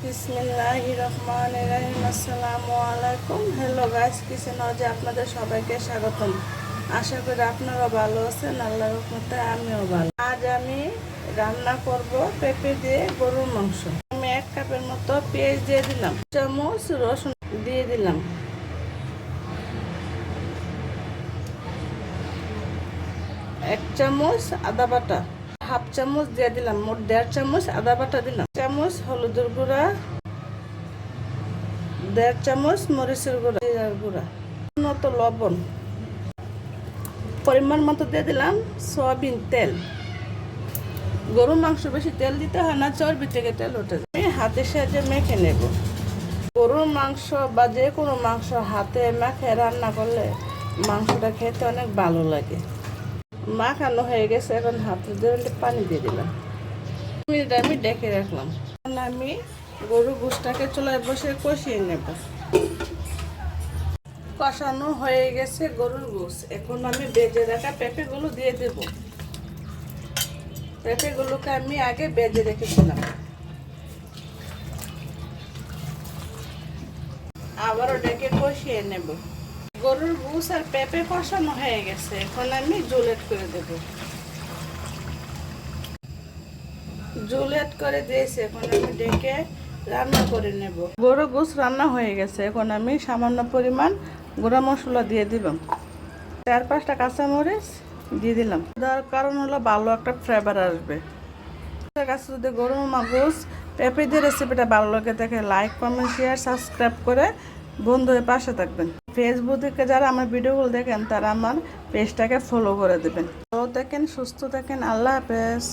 বিসমিল্লাহির রহমানির রহিম। আসসালামু আলাইকুম। হ্যালো গাইস, কিচেন হাউজে আপনাদের সবাইকে স্বাগতম। আশা করি আপনারা ভালো আছেন। আল্লাহর রহমতে আমিও ভালো। আজ আমি রান্না করব পেঁপে দিয়ে গরুর মাংস। আমি 1 কাপের মতো পেঁয়াজ দিয়ে দিলাম, চামচ রসুন দিয়ে দিলাম, 1 চামচ আদা বাটা, হাফ চামচ দিয়ে দিলাম, মোট 1.5 চামচ আদা বাটা দিলাম, চামচ হলুদের গুঁড়া, 1.5 চামচ মরিচের গুঁড়া, জিরার গুঁড়া, মতো লবণ, পরিমাণ মতো দিয়ে দিলাম সয়াবিন তেল। গরুর মাংস বেশি তেল দিতে হয় না, চর্বি থেকে তেল ওঠে। আমি হাতের সাহায্যে মেখে নেব। গরুর মাংস বা যে কোনো মাংস হাতে মেখে রান্না করলে মাংসটা খেতে অনেক ভালো লাগে। মাখানো হয়ে গেছে, এখন হাতে দিয়ে পানি দিয়ে দিলাম। মিনিট আমি ডেকে রাখলাম। এখন আমি গরুর গোশটাকে চুলায় বসে কষিয়ে নেব। কষানো হয়ে গেছে গরুর গোশ। এখন আমি বেজে রাখা পেঁপেগুলো দিয়ে দেব। পেঁপেগুলোকে আমি আগে বেজে রেখেছিলাম। আবারও ডেকে কষিয়ে নেব। গরুর গোশ আর পেঁপে কষানো হয়ে গেছে, এখন আমি জল অ্যাড করে দেব। জল অ্যাড করে দিয়েছি, এখন আমি ডেকে রান্না করে নেব। গরুর গোশ রান্না হয়ে গেছে, এখন আমি সামান্য পরিমাণ গুঁড়া মশলা দিয়ে দিলাম, 4-5টা কাঁচামরিচ দিয়ে দিলাম। দেওয়ার কারণ হলো ভালো একটা ফ্লেভার আসবে। কাছে যদি গরুর গোশ পেঁপে দিয়ে রেসিপিটা ভালো লাগে দেখে লাইক, কমেন্ট, শেয়ার, সাবস্ক্রাইব করে বন্ধু হয়ে পাশে থাকবেন। ফেসবুক থেকে যারা আমার ভিডিওগুলো দেখেন তারা আমার পেজটাকে ফলো করে দেবেন। ভালো থাকেন, সুস্থ থাকেন। আল্লাহ হাফেজ।